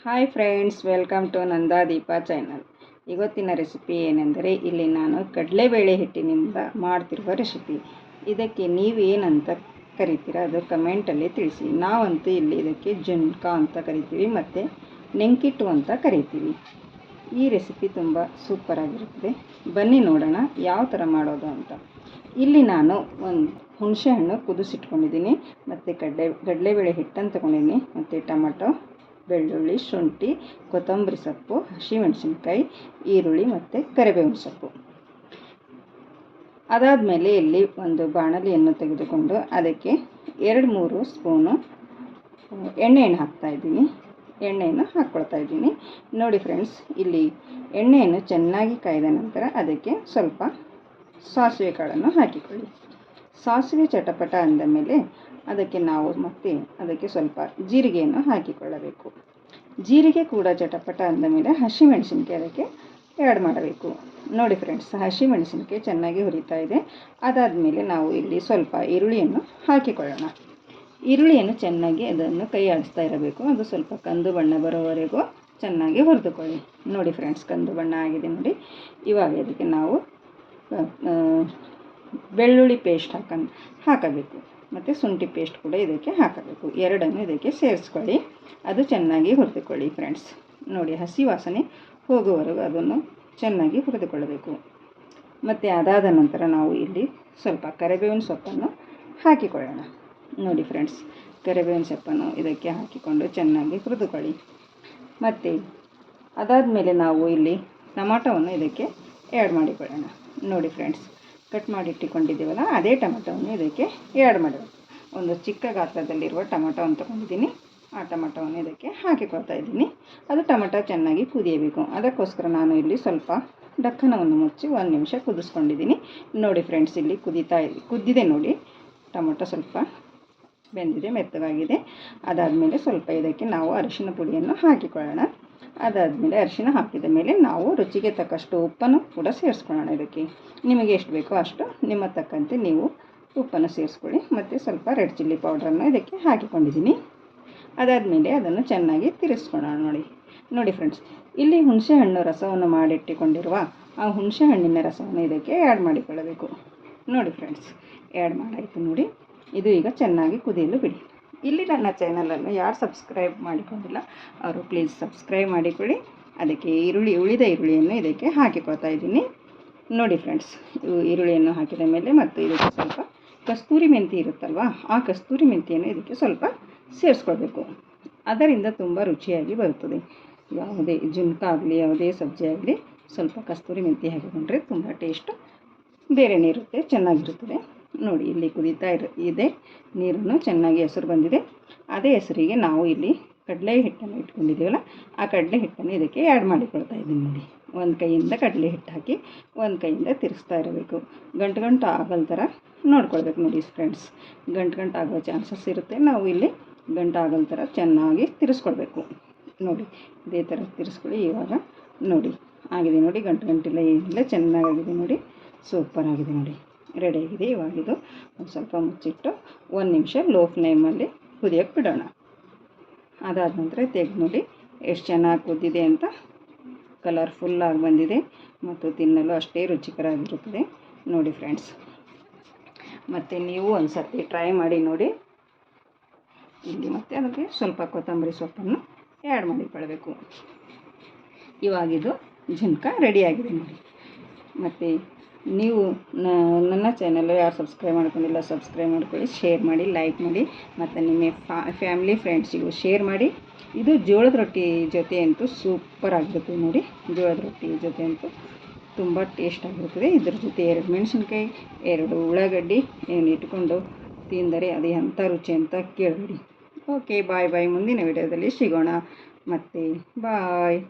Hi friends, welcome to Nandadeepa channel. ಇವತ್ತಿನ recipe ಏನೆಂದರೆ, ಇಲ್ಲಿ ನಾನು ಕಡಲೆಬೇಳೆ ಹಿಟ್ಟಿನಿಂದ ಮಾಡ್ತಿರುವ ರೆಸಿಪಿ. ಇದಕ್ಕೆ ನೀವೇನಂತ ಕರಿತೀರಾ ಅದು ಕಮೆಂಟಲ್ಲಿ ತಿಳಿಸಿ. ನಾವಂತೂ ಇಲ್ಲಿ ಇದಕ್ಕೆ ಜುನ್ಕ ಅಂತ ಕರಿತೀವಿ ಮತ್ತು ನೆಂಕಿಟ್ಟು ಅಂತ ಕರಿತೀವಿ. ಈ ರೆಸಿಪಿ ತುಂಬ ಸೂಪರಾಗಿರುತ್ತದೆ. ಬನ್ನಿ ನೋಡೋಣ ಯಾವ ಥರ ಮಾಡೋದು ಅಂತ. ಇಲ್ಲಿ ನಾನು ಒಂದು ಹುಣಸೆಹಣ್ಣು ಕುದಿಸಿಟ್ಕೊಂಡಿದ್ದೀನಿ ಮತ್ತು ಕಡಲೆಬೇಳೆ ಹಿಟ್ಟನ್ನು ತೊಗೊಂಡಿದ್ದೀನಿ ಮತ್ತು ಟೊಮಟೊ, ಬೆಳ್ಳುಳ್ಳಿ, ಶುಂಠಿ, ಕೊತ್ತಂಬರಿ ಸೊಪ್ಪು, ಹಸಿಮೆಣಸಿನ್ಕಾಯಿ, ಈರುಳ್ಳಿ ಮತ್ತು ಕರಿಬೇವಿನ ಸೊಪ್ಪು. ಅದಾದಮೇಲೆ ಇಲ್ಲಿ ಒಂದು ಬಾಣಲಿಯನ್ನು ತೆಗೆದುಕೊಂಡು ಅದಕ್ಕೆ 2-3 ಸ್ಪೂನು ಎಣ್ಣೆಯನ್ನು ಹಾಕ್ಕೊಳ್ತಾ ಇದ್ದೀನಿ. ನೋಡಿ ಫ್ರೆಂಡ್ಸ್, ಇಲ್ಲಿ ಎಣ್ಣೆಯನ್ನು ಚೆನ್ನಾಗಿ ಕಾಯ್ದ ನಂತರ ಅದಕ್ಕೆ ಸ್ವಲ್ಪ ಸಾಸಿವೆ ಕಾಳನ್ನು ಹಾಕಿಕೊಳ್ಳಿ. ಸಾಸಿವೆ ಚಟಪಟ ಅಂದ ಮೇಲೆ ಅದಕ್ಕೆ ನಾವು ಅದಕ್ಕೆ ಸ್ವಲ್ಪ ಜೀರಿಗೆಯನ್ನು ಹಾಕಿಕೊಳ್ಳಬೇಕು. ಜೀರಿಗೆ ಕೂಡ ಚಟಪಟ ಅಂದ ಮೇಲೆ ಹಸಿಮೆಣಸಿನ್ಕಾಯಿ ಅದಕ್ಕೆ ಆ್ಯಡ್ ಮಾಡಬೇಕು. ನೋಡಿ ಫ್ರೆಂಡ್ಸ್, ಹಸಿಮೆಣಸಿನ್ಕಾಯಿ ಚೆನ್ನಾಗಿ ಹುರಿತಾ ಇದೆ. ಅದಾದಮೇಲೆ ನಾವು ಇಲ್ಲಿ ಸ್ವಲ್ಪ ಈರುಳ್ಳಿಯನ್ನು ಹಾಕಿಕೊಳ್ಳೋಣ. ಈರುಳ್ಳಿಯನ್ನು ಚೆನ್ನಾಗಿ ಅದನ್ನು ಕೈ ಆಡಿಸ್ತಾ ಇರಬೇಕು. ಅದು ಸ್ವಲ್ಪ ಕಂದು ಬಣ್ಣ ಬರೋವರೆಗೂ ಚೆನ್ನಾಗಿ ಹುರಿದುಕೊಳ್ಳಿ. ನೋಡಿ ಫ್ರೆಂಡ್ಸ್, ಕಂದು ಬಣ್ಣ ಆಗಿದೆ ನೋಡಿ. ಇವಾಗ ಇದಕ್ಕೆ ನಾವು ಬೆಳ್ಳುಳ್ಳಿ ಪೇಸ್ಟ್ ಹಾಕಬೇಕು ಮತ್ತು ಶುಂಠಿ ಪೇಸ್ಟ್ ಕೂಡ ಇದಕ್ಕೆ ಹಾಕಬೇಕು. ಎರಡನ್ನು ಇದಕ್ಕೆ ಸೇರಿಸ್ಕೊಳ್ಳಿ. ಅದು ಚೆನ್ನಾಗಿ ಹುರಿದುಕೊಳ್ಳಿ ಫ್ರೆಂಡ್ಸ್. ನೋಡಿ, ಹಸಿ ವಾಸನೆ ಹೋಗುವವರೆಗೂ ಅದನ್ನು ಚೆನ್ನಾಗಿ ಹುರಿದುಕೊಳ್ಳಬೇಕು. ಮತ್ತು ಅದಾದ ನಂತರ ನಾವು ಇಲ್ಲಿ ಸ್ವಲ್ಪ ಕರಿಬೇವಿನ ಸೊಪ್ಪನ್ನು ಹಾಕಿಕೊಳ್ಳೋಣ. ನೋಡಿ ಫ್ರೆಂಡ್ಸ್, ಕರಿಬೇವಿನ ಸೊಪ್ಪನ್ನು ಇದಕ್ಕೆ ಹಾಕಿಕೊಂಡು ಚೆನ್ನಾಗಿ ಹುರಿದುಕೊಳ್ಳಿ. ಮತ್ತು ಅದಾದಮೇಲೆ ನಾವು ಇಲ್ಲಿ ಟೊಮಾಟೊವನ್ನು ಇದಕ್ಕೆ ಆ್ಯಡ್ ಮಾಡಿಕೊಳ್ಳೋಣ. ನೋಡಿ ಫ್ರೆಂಡ್ಸ್, ಕಟ್ ಮಾಡಿ ಇಟ್ಟುಕೊಂಡಿದ್ದೀವಲ್ಲ ಅದೇ ಟೊಮೆಟೊವನ್ನು ಇದಕ್ಕೆ ಆ್ಯಡ್ ಮಾಡಬೇಕು. ಒಂದು ಚಿಕ್ಕ ಗಾತ್ರದಲ್ಲಿರುವ ಟೊಮೆಟೊವನ್ನು ತೊಗೊಂಡಿದ್ದೀನಿ. ಆ ಟೊಮೆಟೊವನ್ನು ಇದಕ್ಕೆ ಹಾಕಿಕೊಳ್ತಾ ಇದ್ದೀನಿ. ಅದು ಟೊಮೆಟೊ ಚೆನ್ನಾಗಿ ಕುದಿಯಬೇಕು. ಅದಕ್ಕೋಸ್ಕರ ನಾನು ಇಲ್ಲಿ ಸ್ವಲ್ಪ ಡಕ್ಕನವನ್ನು ಮುಚ್ಚಿ 1 ನಿಮಿಷ ಕುದಿಸ್ಕೊಂಡಿದ್ದೀನಿ. ನೋಡಿ ಫ್ರೆಂಡ್ಸ್, ಇಲ್ಲಿ ಕುದ್ದಿದೆ ನೋಡಿ. ಟೊಮೆಟೊ ಸ್ವಲ್ಪ ಬೆಂದಿದೆ, ಮೆತ್ತಗಾಗಿದೆ. ಅದಾದಮೇಲೆ ಸ್ವಲ್ಪ ಇದಕ್ಕೆ ನಾವು ಅರಿಶಿನ ಪುಡಿಯನ್ನು ಹಾಕಿಕೊಳ್ಳೋಣ. ಅದಾದಮೇಲೆ ಅರಿಶಿನ ಹಾಕಿದ ಮೇಲೆ ನಾವು ರುಚಿಗೆ ತಕ್ಕಷ್ಟು ಉಪ್ಪನ್ನು ಕೂಡ ಸೇರಿಸ್ಕೊಳ್ಳೋಣ. ಇದಕ್ಕೆ ನಿಮಗೆ ಎಷ್ಟು ಬೇಕೋ ಅಷ್ಟು ನಿಮ್ಮ ತಕ್ಕಂತೆ ನೀವು ಉಪ್ಪನ್ನು ಸೇರಿಸ್ಕೊಳ್ಳಿ. ಮತ್ತು ಸ್ವಲ್ಪ ರೆಡ್ ಚಿಲ್ಲಿ ಪೌಡ್ರನ್ನು ಇದಕ್ಕೆ ಹಾಕಿಕೊಂಡಿದ್ದೀನಿ. ಅದಾದಮೇಲೆ ಅದನ್ನು ಚೆನ್ನಾಗಿ ತಿರುಗಿಸ್ಕೊಳ್ಳೋಣ. ನೋಡಿ ಫ್ರೆಂಡ್ಸ್, ಇಲ್ಲಿ ಹುಣಸೆಹಣ್ಣು ರಸವನ್ನು ಮಾಡಿಟ್ಟುಕೊಂಡಿರುವ ಆ ಹುಣಸೆಹಣ್ಣಿನ ರಸವನ್ನು ಇದಕ್ಕೆ ಆ್ಯಡ್ ಮಾಡಿಕೊಳ್ಳಬೇಕು. ನೋಡಿ ಫ್ರೆಂಡ್ಸ್, ಆ್ಯಡ್ ಮಾಡಾಯಿತು ನೋಡಿ. ಇದು ಈಗ ಚೆನ್ನಾಗಿ ಕುದಿಯಲು ಬಿಡಿ. ಇಲ್ಲಿ ನನ್ನ ಚಾನಲನ್ನು ಯಾರು ಸಬ್ಸ್ಕ್ರೈಬ್ ಮಾಡಿಕೊಂಡಿಲ್ಲ ಅವರು ಪ್ಲೀಸ್ ಸಬ್ಸ್ಕ್ರೈಬ್ ಮಾಡಿಕೊಳ್ಳಿ. ಅದಕ್ಕೆ ಉಳಿದ ಈರುಳ್ಳಿಯನ್ನು ಇದಕ್ಕೆ ಹಾಕಿಕೊಳ್ತಾ ಇದ್ದೀನಿ. ನೋಡಿ ಫ್ರೆಂಡ್ಸ್, ಈರುಳ್ಳಿಯನ್ನು ಹಾಕಿದ ಮೇಲೆ ಮತ್ತು ಇದಕ್ಕೆ ಸ್ವಲ್ಪ ಕಸ್ತೂರಿ ಮೆಂತಿ ಇರುತ್ತಲ್ವ, ಆ ಕಸ್ತೂರಿ ಮೆಂತಿಯನ್ನು ಇದಕ್ಕೆ ಸ್ವಲ್ಪ ಸೇರಿಸ್ಕೊಳ್ಬೇಕು. ಅದರಿಂದ ತುಂಬ ರುಚಿಯಾಗಿ ಬರುತ್ತದೆ. ಯಾವುದೇ ಜುನ್ಕ ಆಗಲಿ ಯಾವುದೇ ಸಬ್ಜಿ ಆಗಲಿ ಸ್ವಲ್ಪ ಕಸ್ತೂರಿ ಮೆಂತಿ ಹಾಕಿಕೊಂಡ್ರೆ ತುಂಬ ಟೇಸ್ಟು ಬೇರೆನೇ ಇರುತ್ತೆ, ಚೆನ್ನಾಗಿರುತ್ತದೆ. ನೋಡಿ, ಇಲ್ಲಿ ಕುದೀತಾ ಇದೆ. ನೀರನ್ನು ಚೆನ್ನಾಗಿ ಹೆಸರು ಬಂದಿದೆ. ಅದೇ ಹೆಸರಿಗೆ ನಾವು ಇಲ್ಲಿ ಕಡಲೆ ಹಿಟ್ಟನ್ನು ಇಟ್ಕೊಂಡಿದ್ದೀವಲ್ಲ, ಆ ಕಡಲೆ ಹಿಟ್ಟನ್ನು ಇದಕ್ಕೆ ಆ್ಯಡ್ ಮಾಡಿಕೊಳ್ತಾ ಇದ್ದೀನಿ. ನೋಡಿ, ಒಂದು ಕೈಯಿಂದ ಕಡಲೆ ಹಿಟ್ಟು ಹಾಕಿ ಒಂದು ಕೈಯಿಂದ ತಿರುಗಿಸ್ತಾ ಇರಬೇಕು. ಗಂಟು ಆಗಲ್ ಥರ ನೋಡ್ಕೊಳ್ಬೇಕು. ನೋಡಿ ಫ್ರೆಂಡ್ಸ್, ಗಂಟು ಆಗೋ ಚಾನ್ಸಸ್ ಇರುತ್ತೆ. ನಾವು ಇಲ್ಲಿ ಗಂಟು ಆಗಲ್ ಥರ ಚೆನ್ನಾಗಿ ತಿರ್ಸ್ಕೊಳ್ಬೇಕು. ನೋಡಿ, ಇದೇ ಥರ ತಿರ್ಸ್ಕೊಳ್ಳಿ. ಇವಾಗ ನೋಡಿ ಆಗಿದೆ ನೋಡಿ, ಗಂಟಿಲ್ಲ ಏನಿಲ್ಲ, ಚೆನ್ನಾಗಿದೆ ನೋಡಿ, ಸೂಪರಾಗಿದೆ ನೋಡಿ, ರೆಡಿಯಾಗಿದೆ. ಇವಾಗಿದು ಒಂದು ಸ್ವಲ್ಪ ಮುಚ್ಚಿಟ್ಟು 1 ನಿಮಿಷ ಲೋ ಫ್ಲೇಮಲ್ಲಿ ಕುದಿಯೋಕ್ಕೆ ಬಿಡೋಣ. ಅದಾದ ನಂತರ ತೆಗೆದು ನೋಡಿ ಎಷ್ಟು ಚೆನ್ನಾಗಿ ಕುದ್ದಿದೆ ಅಂತ. ಕಲರ್ಫುಲ್ಲಾಗಿ ಬಂದಿದೆ ಮತ್ತು ತಿನ್ನಲು ಅಷ್ಟೇ ರುಚಿಕರವಾಗಿರುತ್ತದೆ. ನೋಡಿ ಫ್ರೆಂಡ್ಸ್, ಮತ್ತು ನೀವು ಒಂದು ಸರ್ತಿ ಟ್ರೈ ಮಾಡಿ ನೋಡಿ. ಇಲ್ಲಿ ಮತ್ತು ಅದಕ್ಕೆ ಸ್ವಲ್ಪ ಕೊತ್ತಂಬರಿ ಸೊಪ್ಪನ್ನು ಆ್ಯಡ್ ಮಾಡಿಕೊಳ್ಳಬೇಕು. ಇವಾಗಿದು ಜುನ್ಕ ರೆಡಿಯಾಗಿದೆ ನೋಡಿ. ಮತ್ತು ನೀವು ನನ್ನ ಚಾನಲ್ ಯಾರು ಸಬ್ಸ್ಕ್ರೈಬ್ ಮಾಡ್ಕೊಂಡಿಲ್ಲ ಸಬ್ಸ್ಕ್ರೈಬ್ ಮಾಡ್ಕೊಳ್ಳಿ, ಶೇರ್ ಮಾಡಿ, ಲೈಕ್ ಮಾಡಿ ಮತ್ತು ನಿಮ್ಮ ಫ್ಯಾಮಿಲಿ ಫ್ರೆಂಡ್ಸಿಗೂ ಶೇರ್ ಮಾಡಿ. ಇದು ಜೋಳದ ರೊಟ್ಟಿ ಜೊತೆ ಅಂತೂ ಸೂಪರಾಗಿರುತ್ತೆ ನೋಡಿ. ಜೋಳದ ರೊಟ್ಟಿ ಜೊತೆ ಅಂತೂ ತುಂಬ ಟೇಸ್ಟಾಗಿರುತ್ತದೆ. ಇದ್ರ ಜೊತೆ 2 ಮೆಣಸಿನ್ಕಾಯಿ 2 ಉಳ್ಳಾಗಡ್ಡಿ ಇಟ್ಕೊಂಡು ತಿಂದರೆ ಅದು ಎಂಥ ರುಚಿ ಅಂತ ಕೇಳಬೇಡಿ. ಓಕೆ, ಬಾಯ್. ಮುಂದಿನ ವಿಡಿಯೋದಲ್ಲಿ ಸಿಗೋಣ. ಮತ್ತು ಬಾಯ್.